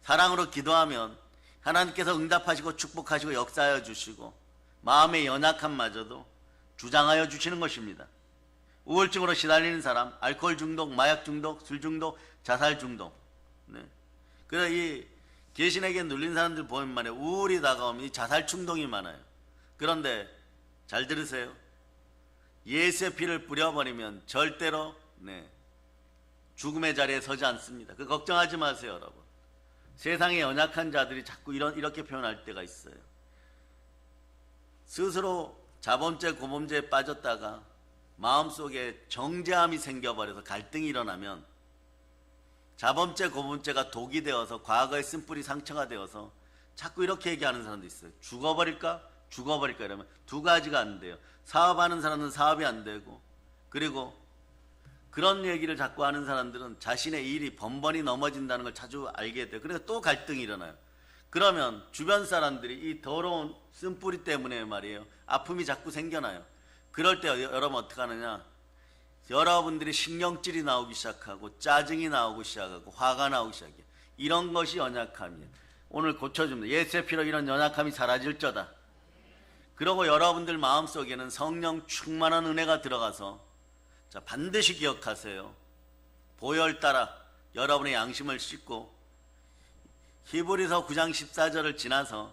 사랑으로 기도하면 하나님께서 응답하시고 축복하시고 역사하여 주시고 마음의 연약함마저도 주장하여 주시는 것입니다. 우울증으로 시달리는 사람, 알코올 중독, 마약 중독, 술 중독, 자살 중독. 그래서 이 개신에게 눌린 사람들 보면 말이에요, 우울이 다가오면 이 자살 충동이 많아요. 그런데 잘 들으세요. 예수의 피를 뿌려버리면 절대로 죽음의 자리에 서지 않습니다. 그 걱정하지 마세요, 여러분. 세상의 연약한 자들이 자꾸 이렇게 표현할 때가 있어요. 스스로 자범죄, 고범죄에 빠졌다가 마음속에 정죄함이 생겨버려서 갈등이 일어나면 자범죄, 고범죄가 독이 되어서 과거의 쓴뿌리 상처가 되어서 자꾸 이렇게 얘기하는 사람도 있어요. 죽어버릴까? 죽어버릴까? 이러면 두 가지가 안 돼요. 사업하는 사람은 사업이 안 되고, 그리고 그런 얘기를 자꾸 하는 사람들은 자신의 일이 번번이 넘어진다는 걸 자주 알게 돼요. 그래서 또 갈등이 일어나요. 그러면 주변 사람들이 이 더러운 쓴뿌리 때문에 말이에요, 아픔이 자꾸 생겨나요. 그럴 때 여러분 어떻게 하느냐? 여러분들이 신경질이 나오기 시작하고 짜증이 나오기 시작하고 화가 나오기 시작해요. 이런 것이 연약함이에요. 오늘 고쳐줍니다. 예수의 피로 이런 연약함이 사라질저다. 그리고 여러분들 마음속에는 성령 충만한 은혜가 들어가서, 자, 반드시 기억하세요. 보혈 따라 여러분의 양심을 씻고 히브리서 9장 14절을 지나서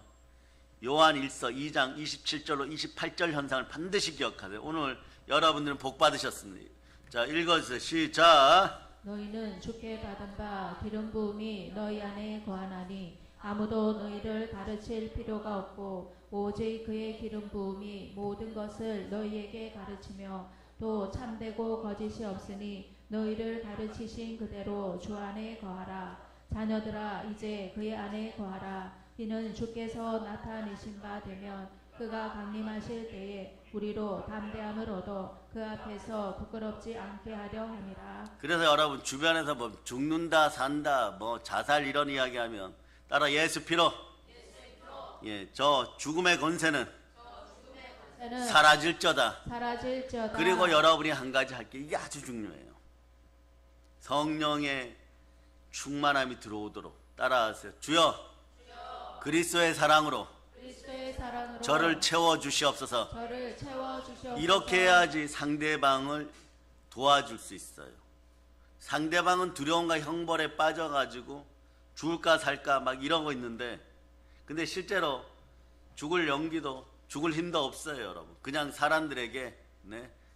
요한 1서 2장 27절로 28절 현상을 반드시 기억하세요. 오늘 여러분들은 복 받으셨습니다. 자, 읽어주세요. 시작. 너희는 주께 받은 바 기름 부음이 너희 안에 거하나니 아무도 너희를 가르칠 필요가 없고 오직 그의 기름 부음이 모든 것을 너희에게 가르치며 또 참되고 거짓이 없으니 너희를 가르치신 그대로 주 안에 거하라. 자녀들아, 이제 그의 안에 거하라. 이는 주께서 나타내신 바 되면 그가 강림하실 때에 우리로 담대함을 얻어 그 앞에서 부끄럽지 않게 하려 함이라. 그래서 여러분 주변에서 뭐 죽는다 산다 뭐 자살 이런 이야기하면 따라 예수 피로, 저 죽음의 권세는 사라질저다. 그리고 여러분이 한 가지 할 게 이게 아주 중요해요. 성령의 충만함이 들어오도록 따라하세요. 주여, 그리스도의 사랑으로 저를 채워주시옵소서. 이렇게 해야지 상대방을 도와줄 수 있어요. 상대방은 두려움과 형벌에 빠져가지고 죽을까 살까 막 이러고 있는데, 근데 실제로 죽을 용기도 죽을 힘도 없어요, 여러분. 그냥 사람들에게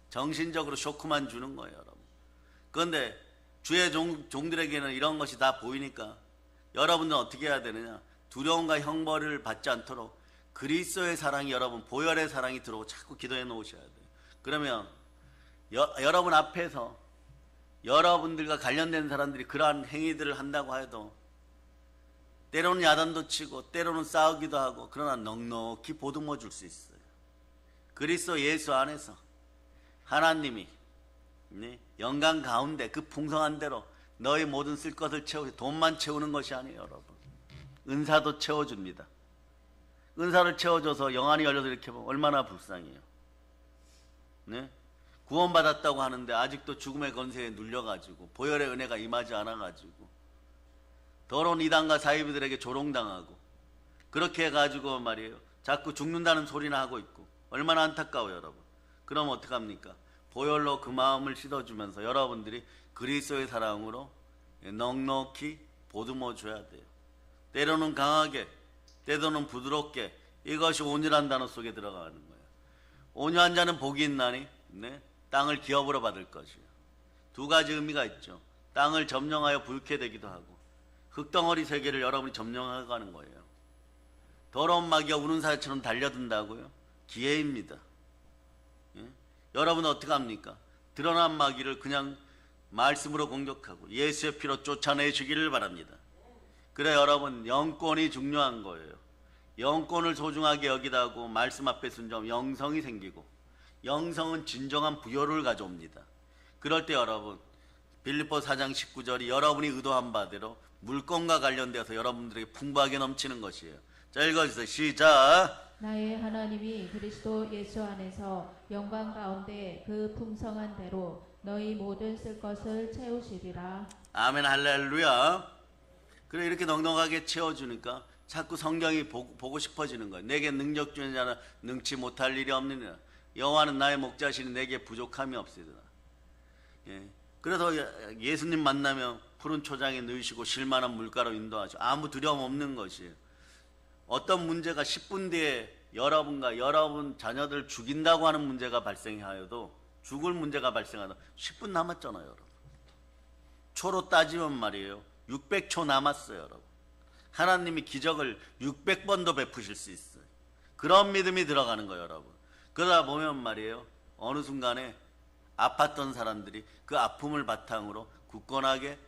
정신적으로 쇼크만 주는 거예요, 여러분. 그런데 주의 종들에게는 이런 것이 다 보이니까 여러분은 어떻게 해야 되느냐? 두려움과 형벌을 받지 않도록 그리스도의 사랑이 여러분 보혈의 사랑이 들어오고 자꾸 기도해 놓으셔야 돼요. 그러면 여러분 앞에서 여러분들과 관련된 사람들이 그러한 행위들을 한다고 해도 때로는 야단도 치고 때로는 싸우기도 하고 그러나 넉넉히 보듬어 줄 수 있어요. 그리스도 예수 안에서 하나님이 영광 가운데 그 풍성한 대로 너희 모든 쓸 것을 채우고 돈만 채우는 것이 아니에요. 여러분 은사도 채워줍니다. 은사를 채워줘서 영안이 열려서 이렇게 보면 얼마나 불쌍해요. 네? 구원받았다고 하는데 아직도 죽음의 권세에 눌려가지고 보혈의 은혜가 임하지 않아가지고 더러운 이단과 사이비들에게 조롱당하고 그렇게 해가지고 말이에요. 자꾸 죽는다는 소리나 하고 있고 얼마나 안타까워요. 여러분. 그럼 어떡합니까? 보혈로 그 마음을 씻어주면서 여러분들이 그리스도의 사랑으로 넉넉히 보듬어 줘야 돼요. 때로는 강하게 때로는 부드럽게 이것이 온유한 단어 속에 들어가는 거예요. 온유한 자는 복이 있나니 땅을 기업으로 받을 것이에요. 두 가지 의미가 있죠. 땅을 점령하여 부유케 되기도 하고 흙덩어리 세계를 여러분이 점령해가는 거예요. 더러운 마귀가 우는 사자처럼 달려든다고요? 기회입니다. 여러분은 어떻게 합니까? 드러난 마귀를 그냥 말씀으로 공격하고 예수의 피로 쫓아내시기를 바랍니다. 그래 여러분 영권이 중요한 거예요. 영권을 소중하게 여기다고 말씀 앞에 순종 영성이 생기고 영성은 진정한 부여를 가져옵니다. 그럴 때 여러분 빌립보 4장 19절이 여러분이 의도한 바대로 물건과 관련되어서 여러분들에게 풍부하게 넘치는 것이에요. 자 읽어주세요. 시작. 나의 하나님이 그리스도 예수 안에서 영광 가운데 그 풍성한 대로 너희 모든 쓸 것을 채우시리라. 아멘 할렐루야. 그래 이렇게 넉넉하게 채워주니까 자꾸 성경이 보고 싶어지는 거예요. 내게 능력 주는 자는 능치 못할 일이 없느니라. 여호와는 나의 목자시니 내게 부족함이 없으리라. 그래서 예수님 만나면 푸른 초장에 넣으시고 실만한 물가로 인도하죠. 아무 두려움 없는 것이에요. 어떤 문제가 10분 뒤에 여러분과 여러분 자녀들 죽인다고 하는 문제가 발생하여도 죽을 문제가 발생하다 10분 남았잖아요. 여러분. 초로 따지면 말이에요. 600초 남았어요. 여러분. 하나님이 기적을 600번도 베푸실 수 있어요. 그런 믿음이 들어가는 거예요. 여러분. 그러다 보면 말이에요. 어느 순간에 아팠던 사람들이 그 아픔을 바탕으로 굳건하게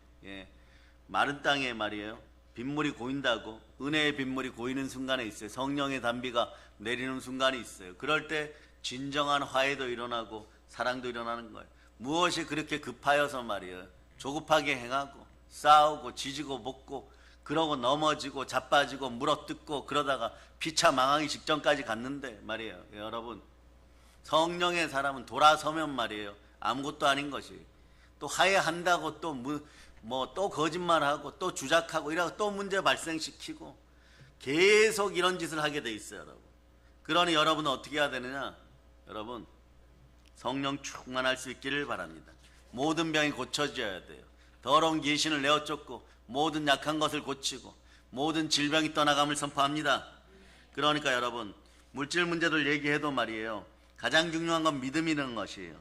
마른 땅에 말이에요. 빗물이 고인다고 은혜의 빗물이 고이는 순간에 있어요. 성령의 단비가 내리는 순간이 있어요. 그럴 때 진정한 화해도 일어나고 사랑도 일어나는 거예요. 무엇이 그렇게 급하여서 말이에요. 조급하게 행하고 싸우고 지지고 볶고 그러고 넘어지고 자빠지고 물어뜯고 그러다가 피차 망하기 직전까지 갔는데 말이에요. 여러분 성령의 사람은 돌아서면 말이에요. 아무것도 아닌 것이 또 화해한다고 또 거짓말하고 또 주작하고 이러고 또 문제 발생시키고 계속 이런 짓을 하게 돼 있어요. 여러분. 그러니 여러분은 어떻게 해야 되느냐? 여러분 성령 충만할 수 있기를 바랍니다. 모든 병이 고쳐져야 돼요. 더러운 귀신을 내어 쫓고 모든 약한 것을 고치고 모든 질병이 떠나감을 선포합니다. 그러니까 여러분 물질 문제들 얘기해도 말이에요. 가장 중요한 건 믿음이라는 것이에요.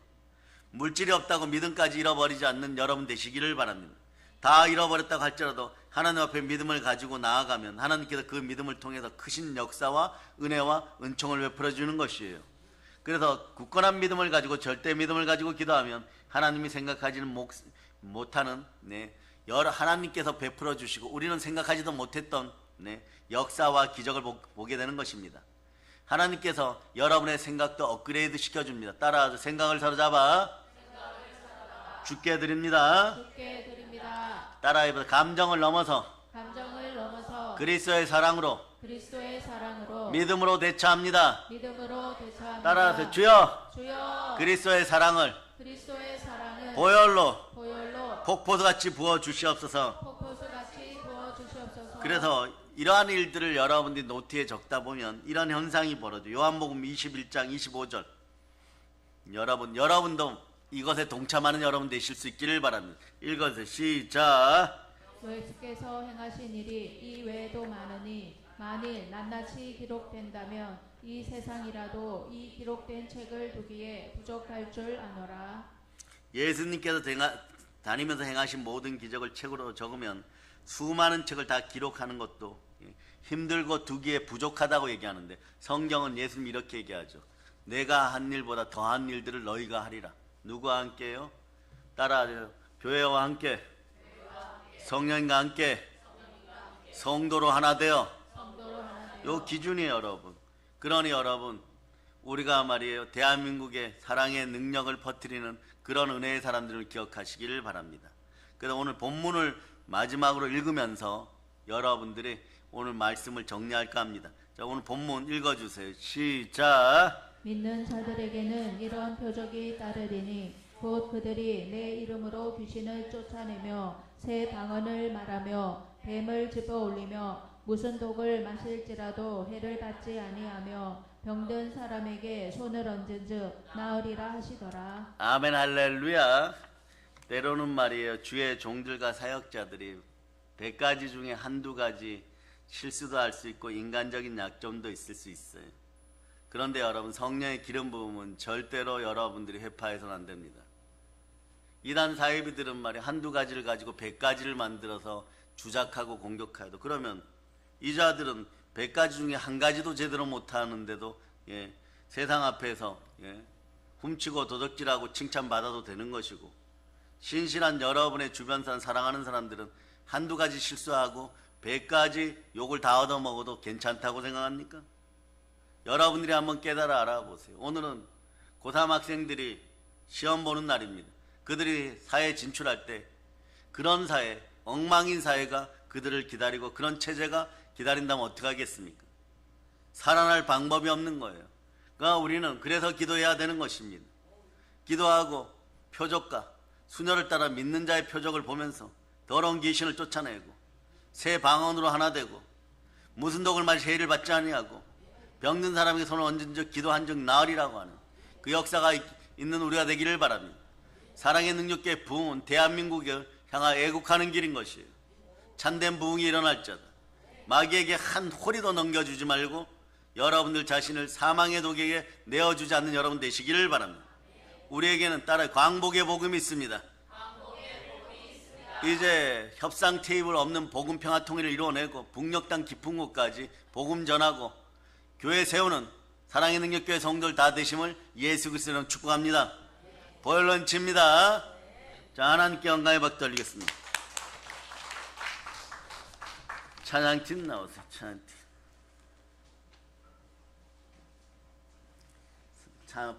물질이 없다고 믿음까지 잃어버리지 않는 여러분 되시기를 바랍니다. 다 잃어버렸다고 할지라도 하나님 앞에 믿음을 가지고 나아가면 하나님께서 그 믿음을 통해서 크신 역사와 은혜와 은총을 베풀어 주는 것이에요. 그래서 굳건한 믿음을 가지고 절대 믿음을 가지고 기도하면 하나님이 생각하지는 못하는 하나님께서 베풀어 주시고 우리는 생각하지도 못했던 역사와 기적을 보게 되는 것입니다. 하나님께서 여러분의 생각도 업그레이드 시켜줍니다. 따라서 생각을 사로잡아 주께 드립니다. 주께 드립니다. 따라해보세요. 감정을 넘어서 그리스도의 사랑으로 믿음으로 대처합니다. 따라서 주여 그리스도의 사랑을 보혈로 폭포수같이 부어 주시옵소서. 그래서 이러한 일들을 여러분들이 노트에 적다 보면 이런 현상이 벌어져요. 요한복음 21장 25절 여러분도 이것에 동참하는 여러분 되실 수 있기를 바랍니다. 읽어주세요. 시작. 주께서 행하신 일이 이 외에도 많으니 만일 낱낱이 기록된다면 이 세상이라도 이 기록된 책을 두기에 부족할 줄 아노라. 예수님께서 다니면서 행하신 모든 기적을 책으로 적으면 수많은 책을 다 기록하는 것도 힘들고 두기에 부족하다고 얘기하는데 성경은 예수님 이렇게 얘기하죠. 내가 한 일보다 더한 일들을 너희가 하리라. 누구와 함께요? 따라하세요. 교회와 함께, 성령과 함께, 성도로 하나 되어. 요 기준이에요, 여러분. 그러니 여러분, 우리가 말이에요, 대한민국의 사랑의 능력을 퍼뜨리는 그런 은혜의 사람들을 기억하시기를 바랍니다. 그래서 오늘 본문을 마지막으로 읽으면서 여러분들이 오늘 말씀을 정리할까 합니다. 자, 오늘 본문 읽어주세요. 시작. 믿는 자들에게는 이러한 표적이 따르리니 곧 그들이 내 이름으로 귀신을 쫓아내며 새 방언을 말하며 뱀을 짚어 올리며 무슨 독을 마실지라도 해를 받지 아니하며 병든 사람에게 손을 얹은즉 나으리라 하시더라. 아멘 할렐루야. 때로는 말이에요, 주의 종들과 사역자들이 100가지 중에 한두 가지 실수도 할 수 있고 인간적인 약점도 있을 수 있어요. 그런데 여러분, 성령의 기름 부음은 절대로 여러분들이 회파해서는 안 됩니다. 이단 사이비들은 말이에요, 한두 가지를 가지고 100가지를 만들어서 주작하고 공격하여도, 그러면 이 자들은 100가지 중에 한 가지도 제대로 못하는데도 세상 앞에서 훔치고 도둑질하고 칭찬받아도 되는 것이고, 신실한 여러분의 주변 사람, 사랑하는 사람들은 한두 가지 실수하고 100가지 욕을 다 얻어먹어도 괜찮다고 생각합니까? 여러분들이 한번 깨달아 알아보세요. 오늘은 고3 학생들이 시험 보는 날입니다. 그들이 사회에 진출할 때 그런 사회, 엉망인 사회가 그들을 기다리고 그런 체제가 기다린다면 어떻게 하겠습니까? 살아날 방법이 없는 거예요. 그러니까 우리는 그래서 기도해야 되는 것입니다. 기도하고 표적과 수녀를 따라 믿는 자의 표적을 보면서 더러운 귀신을 쫓아내고 새 방언으로 하나 되고 무슨 독을 마시 해를 받지 아니하고 병든 사람에게 손을 얹은 적 기도한 적 나으리라고 하는 그 역사가 있는 우리가 되기를 바랍니다. 사랑의 능력계 부흥은 대한민국을 향하 애국하는 길인 것이에요. 참된 부흥이 일어날 자다. 마귀에게 한 홀이도 넘겨주지 말고 여러분들 자신을 사망의 독에게 내어주지 않는 여러분 되시기를 바랍니다. 우리에게는 따라 광복의 복음이 있습니다. 이제 협상 테이블 없는 복음 평화 통일을 이루어내고 북녘 땅 깊은 곳까지 복음 전하고 교회 세우는 사랑의 능력교회 성도들 다 되심을 예수 그리스도로 축복합니다. 보혈런치입니다. 자, 하나님께 영광의 박수 올리겠습니다. 찬양팀 나오세요. 찬양팀.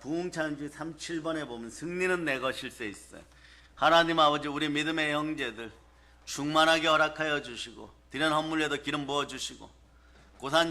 부흥찬양지 37번에 보면 승리는 내 것일세 있어요. 하나님 아버지, 우리 믿음의 형제들 충만하게 허락하여 주시고 드린 헌물에도 기름 부어주시고 고산